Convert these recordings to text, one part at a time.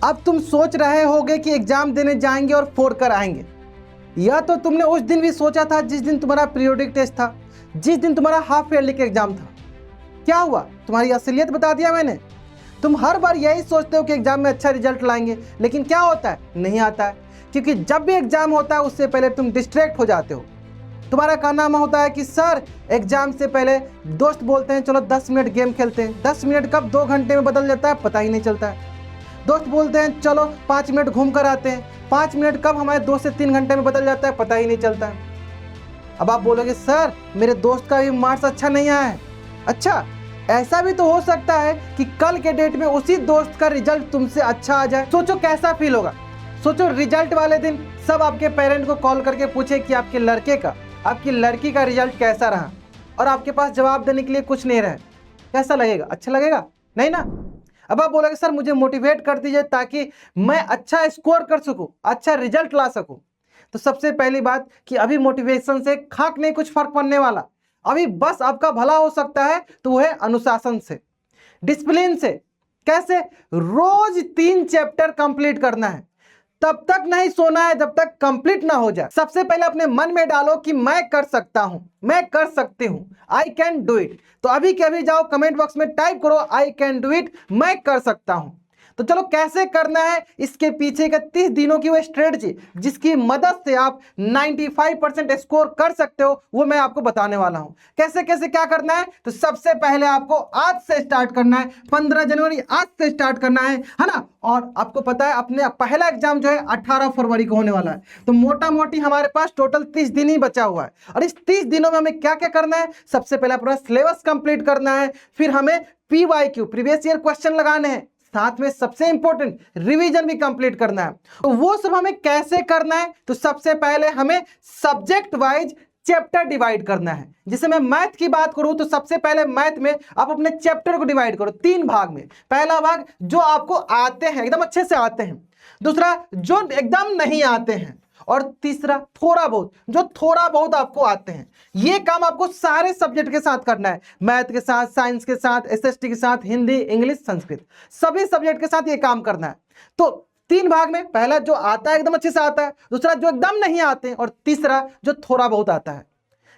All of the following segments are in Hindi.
अब तुम सोच रहे होगे कि एग्जाम देने जाएंगे और फोड़ कर आएंगे। या तो तुमने उस दिन भी सोचा था जिस दिन तुम्हारा पीरियोडिक टेस्ट था, जिस दिन तुम्हारा हाफ ईयरली का एग्जाम था। क्या हुआ? तुम्हारी असलियत बता दिया मैंने। तुम हर बार यही सोचते हो कि एग्जाम में अच्छा रिजल्ट लाएंगे, लेकिन क्या होता है? नहीं आता है। क्योंकि जब भी एग्जाम होता है उससे पहले तुम डिस्ट्रैक्ट हो जाते हो। तुम्हारा कहना होता है कि सर एग्जाम से पहले दोस्त बोलते हैं चलो 10 मिनट गेम खेलते हैं। 10 मिनट कब 2 घंटे में बदल जाता है पता ही नहीं चलता है। दोस्त बोलते हैं चलो 5 मिनट घूम कर आते हैं। 5 मिनट कब हमारे 2 से 3 घंटे में बदल जाता है पता ही नहीं चलता है। अब आप बोलोगे सर मेरे दोस्त का भी मार्क्स अच्छा नहीं आया है। अच्छा, ऐसा भी तो हो सकता है कि कल के डेट में उसी दोस्त का रिजल्ट तुमसे अच्छा आ जाए। सोचो कैसा फील होगा। सोचो रिजल्ट वाले दिन सब आपके पेरेंट को कॉल करके पूछे कि आपके लड़के का, आपकी लड़की का रिजल्ट कैसा रहा, और आपके पास जवाब देने के लिए कुछ नहीं रहे। कैसा लगेगा? अच्छा लगेगा? नहीं ना। अब आप बोलोगे सर मुझे मोटिवेट कर दीजिए ताकि मैं अच्छा स्कोर कर सकूं, अच्छा रिजल्ट ला सकूं। तो सबसे पहली बात कि अभी मोटिवेशन से खाक नहीं कुछ फर्क पड़ने वाला। अभी बस आपका भला हो सकता है तो वह है अनुशासन से, डिसिप्लिन से। कैसे? रोज 3 चैप्टर कंप्लीट करना है। तब तक नहीं सोना है जब तक कंप्लीट ना हो जाए। सबसे पहले अपने मन में डालो कि मैं कर सकता हूं, मैं कर सकती हूं, आई कैन डू इट। तो अभी के अभी जाओ कमेंट बॉक्स में टाइप करो आई कैन डू इट, मैं कर सकता हूं। तो चलो कैसे करना है, इसके पीछे का 30 दिनों की वो स्ट्रेटजी जिसकी मदद से आप 95% स्कोर कर सकते हो, वो मैं आपको बताने वाला हूं। कैसे कैसे क्या करना है? तो सबसे पहले आपको आज से स्टार्ट करना है। 15 जनवरी आज से स्टार्ट करना है ना। और आपको पता है अपने पहला एग्जाम जो है 18 फरवरी को होने वाला है। तो मोटा मोटी हमारे पास टोटल 30 दिन ही बचा हुआ है। और इस 30 दिनों में हमें क्या क्या करना है? सबसे पहले पूरा सिलेबस कंप्लीट करना है। फिर हमें PYQ प्रीवियस ईयर क्वेश्चन लगाने हैं। साथ में सबसे इंपॉर्टेंट रिवीजन भी कंप्लीट करना है। तो वो सब हमें कैसे करना है? तो सबसे पहले हमें सब्जेक्ट वाइज चैप्टर डिवाइड करना है। जैसे मैं मैथ की बात करूं तो सबसे पहले मैथ में आप अपने चैप्टर को डिवाइड करो 3 भाग में। पहला भाग जो आपको आते हैं, एकदम अच्छे से आते हैं। दूसरा जो एकदम नहीं आते हैं। और तीसरा थोड़ा बहुत, जो थोड़ा बहुत आपको आते हैं। ये काम आपको सारे सब्जेक्ट के साथ करना है। मैथ के साथ, साइंस के साथ, SST के साथ, हिंदी, इंग्लिश, संस्कृत, सभी सब्जेक्ट के साथ ये काम करना है। तो 3 भाग में, पहला जो आता है एकदम अच्छे से आता है, दूसरा जो एकदम नहीं आते हैं, और तीसरा जो थोड़ा बहुत आता है।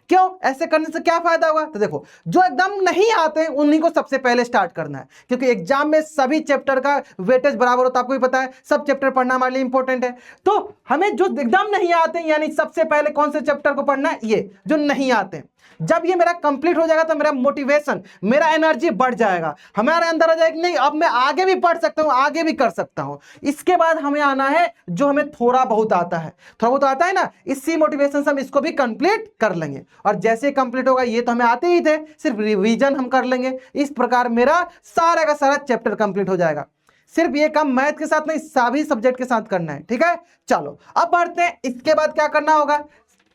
क्यों? ऐसे करने से क्या फायदा होगा? तो देखो जो एकदम नहीं आते हैं उन्हीं को सबसे पहले स्टार्ट करना है, क्योंकि एग्जाम में सभी चैप्टर का वेटेज बराबर होता है। आपको भी पता है सब चैप्टर पढ़ना हमारे लिए इंपॉर्टेंट है। तो हमें जो एकदम नहीं आते हैं, यानी सबसे पहले कौन से चैप्टर को पढ़ना है? ये जो नहीं आते हैं। जब ये मेरा कंप्लीट हो जाएगा तो मेरा मोटिवेशन, मेरा एनर्जी बढ़ जाएगा। हमारे अंदर आ जाएगा नहीं अब मैं आगे भी पढ़ सकता हूं, आगे भी कर सकता हूं। इसके बाद हमें आना है जो हमें थोड़ा बहुत आता है। थोड़ा बहुत आता है ना, इसी मोटिवेशन से हम इसको भी कंप्लीट कर लेंगे। और जैसे कंप्लीट होगा, ये तो हमें आते ही थे, सिर्फ रिवीजन हम कर लेंगे। इस प्रकार मेरा सारा का सारा चैप्टर कंप्लीट हो जाएगा। सिर्फ ये काम मैथ के साथ नहीं, सभी सब्जेक्ट के साथ करना है। ठीक है, चलो अब बढ़ते हैं। इसके बाद क्या करना होगा?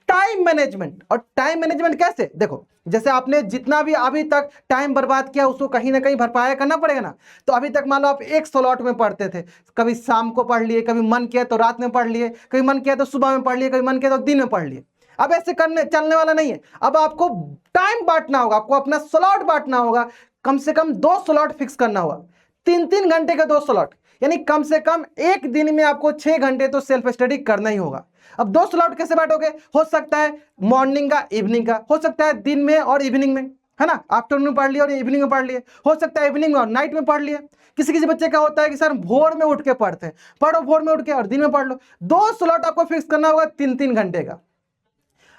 Time management. और टाइम मैनेजमेंट कैसे? देखो जैसे आपने जितना भी अभी तक टाइम बर्बाद किया उसको कहीं ना कहीं भरपाया करना पड़ेगा ना। तो अभी तक मान लो आप एक स्लॉट में पढ़ते थे, कभी शाम को पढ़ लिए, कभी मन किया तो रात में पढ़ लिए, कभी मन किया तो सुबह में पढ़ लिए, कभी मन किया तो दिन में पढ़ लिए। अब ऐसे करने चलने वाला नहीं है। अब आपको टाइम बांटना होगा, आपको अपना स्लॉट बांटना होगा। कम से कम 2 स्लॉट फिक्स करना होगा। 3-3 घंटे के 2 स्लॉट, यानी कम से कम एक दिन में आपको 6 घंटे तो सेल्फ स्टडी करना ही होगा। अब 2 स्लॉट कैसे बांटोगे? हो सकता है मॉर्निंग का, इवनिंग का, हो सकता है दिन में और इवनिंग में, है ना। आफ्टरनून में पढ़ लिया और इवनिंग में पढ़ लिए, हो सकता है इवनिंग में और नाइट में पढ़ लिए। किसी किसी बच्चे का होता है कि सर भोर में उठ के पढ़ते हैं, पढ़ो भोर में उठ के और दिन में पढ़ लो। 2 स्लॉट आपको फिक्स करना होगा 3-3 घंटे का।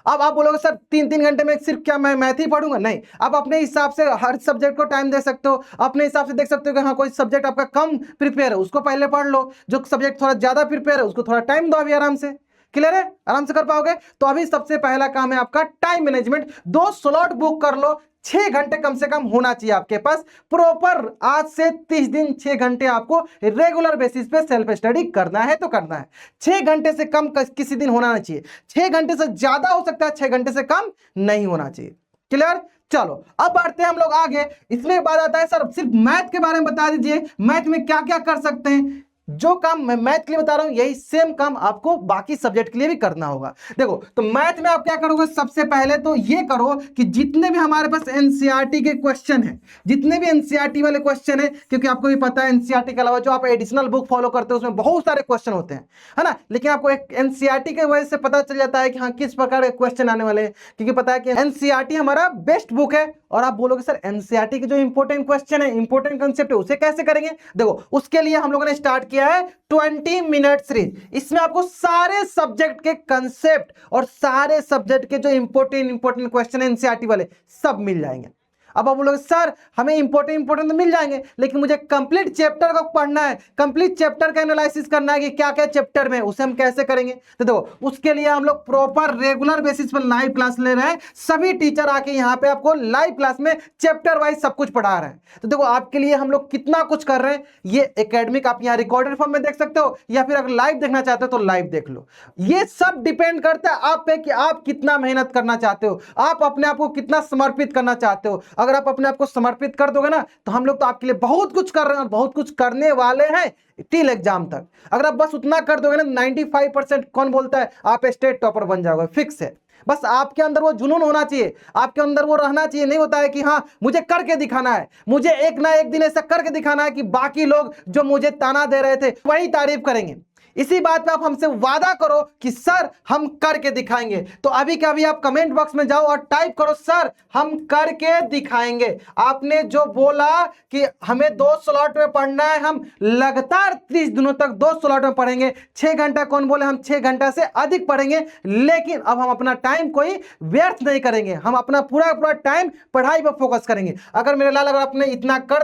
अब आप बोलोगे सर 3-3 घंटे में सिर्फ क्या मैं मैथ ही पढ़ूंगा? नहीं, आप अपने हिसाब से हर सब्जेक्ट को टाइम दे सकते हो। अपने हिसाब से देख सकते हो कि हाँ कोई सब्जेक्ट आपका कम प्रिपेयर है उसको पहले पढ़ लो, जो सब्जेक्ट थोड़ा ज्यादा प्रिपेयर है उसको थोड़ा टाइम दो। अभी आराम से क्लियर है, आराम से कर पाओगे। तो अभी सबसे पहला काम है आपका टाइम मैनेजमेंट। 2 स्लॉट बुक कर लो, 6 घंटे कम से कम होना चाहिए आपके पास प्रॉपर। आज से 30 दिन 6 घंटे आपको रेगुलर बेसिस पे सेल्फ स्टडी करना है तो करना है। 6 घंटे से कम किसी दिन होना नहीं चाहिए। 6 घंटे से ज्यादा हो सकता है, 6 घंटे से कम नहीं होना चाहिए। क्लियर? चलो अब बढ़ते हैं हम लोग आगे। इसमें बात आता है सर सिर्फ मैथ के बारे में बता दीजिए, मैथ में क्या क्या कर सकते हैं। जो काम मैं मैथ के लिए बता रहा हूं यही सेम काम आपको बाकी सब्जेक्ट के लिए भी करना होगा। देखो तो मैथ में आप क्या करोगे, सबसे पहले तो ये करो कि जितने भी हमारे पास एनसीईआरटी के क्वेश्चन है, जितने भी एनसीईआरटी वाले क्वेश्चन है, क्योंकि आपको भी पता है एनसीईआरटी के अलावा जो आप एडिशनल बुक फॉलो करते हो उसमें बहुत सारे क्वेश्चन होते हैं, है ना, लेकिन आपको एक एनसीईआरटी के वजह से पता चल जाता है कि हाँ किस प्रकार के क्वेश्चन आने वाले हैं, क्योंकि पता है कि एनसीईआरटी हमारा बेस्ट बुक है। और आप बोलोगे सर एनसीईआरटी के जो इंपॉर्टेंट क्वेश्चन है, इंपॉर्टेंट कंसेप्ट है, उसे कैसे करेंगे? देखो उसके लिए हम लोगों ने स्टार्ट किया है 20 मिनट सीरीज। इसमें आपको सारे सब्जेक्ट के कंसेप्ट और सारे सब्जेक्ट के जो इंपॉर्टेंट क्वेश्चन है एनसीईआरटी वाले सब मिल जाएंगे। अब आप बोलोगे सर हमें इंपॉर्टेंट तो मिल जाएंगे, लेकिन मुझे कंप्लीट चैप्टर को पढ़ना है, कंप्लीट चैप्टर का एनालिसिस करना है कि क्या क्या चैप्टर में, उसे हम कैसे करेंगे? तो देखो उसके लिए हम लोग प्रॉपर रेगुलर बेसिस पर लाइव क्लास ले रहे हैं। सभी टीचर आके यहाँ पे आपको लाइव क्लास में चैप्टर वाइज सब कुछ पढ़ा रहे हैं। तो देखो आपके लिए हम लोग कितना कुछ कर रहे हैं। ये एकेडमिक आप यहाँ रिकॉर्डेड फॉर्म में देख सकते हो, या फिर अगर लाइव देखना चाहते हो तो लाइव देख लो। ये सब डिपेंड करता है आप पे कि आप कितना मेहनत करना चाहते हो, आप अपने आप को कितना समर्पित करना चाहते हो। अगर आप अपने आप को समर्पित कर दोगे ना तो हम लोग तो आपके लिए बहुत कुछ कर रहे हैं और बहुत कुछ करने वाले हैं टिल एग्जाम तक। अगर आप बस उतना कर दोगे ना, 95% कौन बोलता है आप स्टेट टॉपर बन जाओगे, फिक्स है। बस आपके अंदर वो जुनून होना चाहिए, आपके अंदर वो रहना चाहिए। नहीं होता है कि हाँ मुझे करके दिखाना है, मुझे एक ना एक दिन ऐसा करके दिखाना है कि बाकी लोग जो मुझे ताना दे रहे थे वही तारीफ करेंगे। इसी बात पे आप हमसे वादा करो कि सर हम करके दिखाएंगे। तो अभी के अभी आप कमेंट बॉक्स में जाओ और टाइप करो सर हम करके दिखाएंगे। आपने जो बोला कि हमें 2 स्लॉट में पढ़ना है, हम लगातार 30 दिनों तक 2 स्लॉट में पढ़ेंगे। 6 घंटा कौन बोले, हम 6 घंटा से अधिक पढ़ेंगे, लेकिन अब हम अपना टाइम कोई व्यर्थ नहीं करेंगे, हम अपना पूरा टाइम पढ़ाई पर फोकस करेंगे। अगर मेरे लाल अगर आपने इतना कर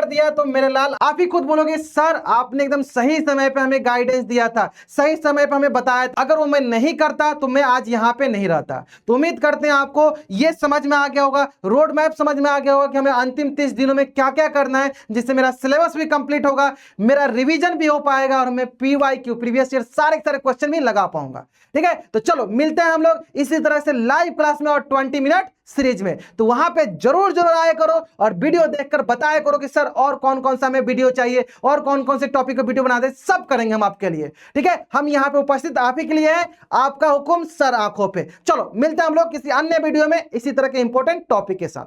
दिया, तो मेरे लाल आप ही खुद बोलोगे सर आपने एकदम सही समय पे हमें गाइडेंस दिया था, सही समय पे हमें बताया था, अगर वो मैं नहीं करता तो मैं आज यहां पे नहीं रहता। तो उम्मीद करते हैं आपको ये समझ में आ गया होगा, रोड मैप समझ में आ गया होगा कि हमें अंतिम 30 दिनों में क्या क्या करना है, जिससे मेरा सिलेबस भी कंप्लीट होगा, मेरा रिवीजन भी हो पाएगा और मैं PYQ प्रीवियस ईयर सारे क्वेश्चन भी लगा पाऊंगा। ठीक है, तो चलो मिलते हैं हम लोग इसी तरह से लाइव क्लास में और 20 मिनट सीरीज में। तो वहां पे जरूर आया करो और वीडियो देखकर बताया करो कि सर और कौन कौन सा हमें वीडियो चाहिए और कौन कौन से टॉपिक पे वीडियो बना दे, सब करेंगे हम आपके लिए। ठीक है, हम यहां पे उपस्थित आप ही के लिए हैं, आपका हुक्म सर आंखों पे। चलो मिलते हैं हम लोग किसी अन्य वीडियो में इसी तरह के इंपॉर्टेंट टॉपिक के साथ।